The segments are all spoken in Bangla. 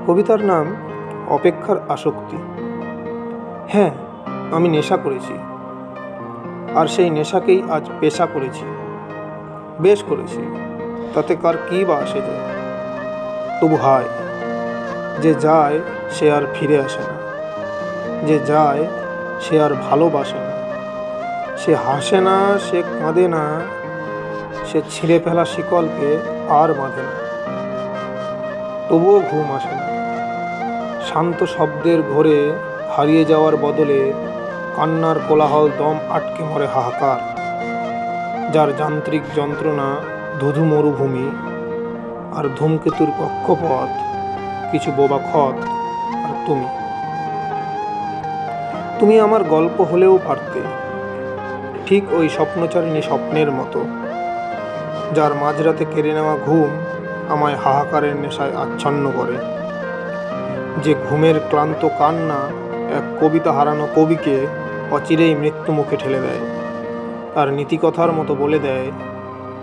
কবিতার নাম অপেক্ষার আসক্তি। হ্যাঁ, আমি নেশা করেছি, আর সেই নেশাকেই আজ পেশা করেছি। বেশ করেছি, তাতে কার কী বা আসে যায়। তবু হায়, যে যায় সে আর ফিরে আসে না, যে যায় সে আর ভালোবাসে না, সে হাসে না, সে কাঁদে না, সে ছিঁড়ে ফেলা শিকলকে আর বাঁধে না। তবুও ঘুম আসে না। শান্ত শব্দের ঘোরে হারিয়ে যাওয়ার বদলে কান্নার কোলাহল দম আটকে মরে হাহাকার, যার যান্ত্রিক যন্ত্রণা ধুধু মরুভূমি, আর ধূমকেতুর কক্ষপথ কিছু বোবা খত। আর তুমি আমার গল্প হলেও পারতে, ঠিক ওই স্বপ্নচারিণী স্বপ্নের মতো, যার মাঝরাতে কেড়ে নেওয়া ঘুম আমায় হাহাকারের নেশায় আচ্ছন্ন করে, যে ঘুমের ক্লান্ত কান্না এক কবিতা হারানো কবিকে অচিরেই মৃত্যু মুখে ঠেলে দেয়, আর নীতিকথার মতো বলে দেয়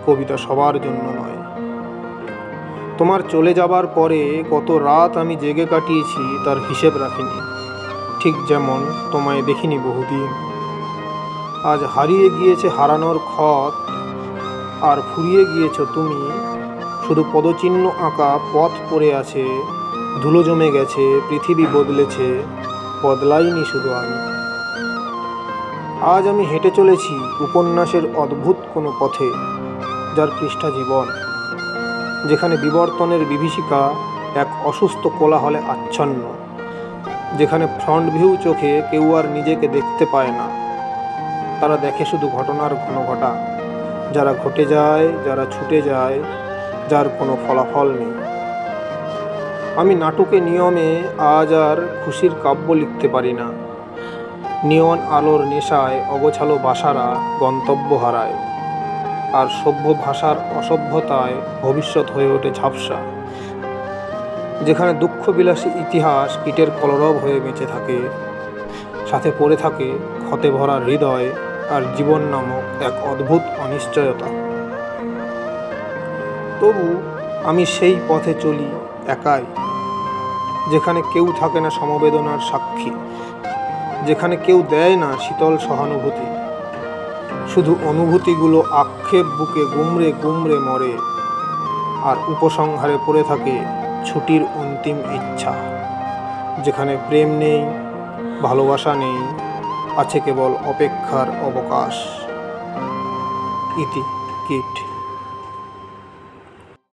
কবিতা সবার জন্য নয়। তোমার চলে যাবার পরে কত রাত আমি জেগে কাটিয়েছি তার হিসেব রাখিনি, ঠিক যেমন তোমায় দেখিনি বহুদিন। আজ হারিয়ে গিয়েছে হারানোর ক্ষত, আর ফুরিয়ে গিয়েছ তুমি। শুধু পদচিহ্ন আঁকা পথ পড়ে আছে, ধুলো জমে গেছে, পৃথিবী বদলেছে, বদলাইনি শুধু আমি। আজ আমি হেঁটে চলেছি উপন্যাসের অদ্ভুত কোনো পথে, যার পৃষ্ঠা জীবন, যেখানে বিবর্তনের বিভীষিকা এক অসুস্থ কোলাহলে আচ্ছন্ন, যেখানে ফ্রন্ট ভিউ চোখে কেউ আর নিজেকে দেখতে পায় না। তারা দেখে শুধু ঘটনার ঘনঘটা, যারা ঘটে যায়, যারা ছুটে যায়, যার কোনো ফলাফল নেই। আমি নাটকে নিয়মে আজ আর খুশির কাব্য লিখতে পারি না। নিয়ন আলোর নেশায় অগোছালো বাসারা গন্তব্য হারায়, আর সভ্য ভাষার অসভ্যতায় ভবিষ্যৎ হয়ে ওঠে ঝাপসা, যেখানে দুঃখবিলাসী ইতিহাস কীটের কলরব হয়ে বেঁচে থাকে, সাথে পড়ে থাকে ক্ষতে ভরা হৃদয় আর জীবন নামক এক অদ্ভুত অনিশ্চয়তা। তবু আমি সেই পথে চলি একাই, যেখানে কেউ থাকে না সমবেদনার সাক্ষী, যেখানে কেউ দেয় না শীতল সহানুভূতি। শুধু অনুভূতিগুলো আক্ষেপ বুকে গুমড়ে গুমড়ে মরে, আর উপসংহারে পড়ে থাকে ছুটির অন্তিম ইচ্ছা, যেখানে প্রেম নেই, ভালোবাসা নেই, আছে কেবল অপেক্ষার অবকাশ। ইতি কিট।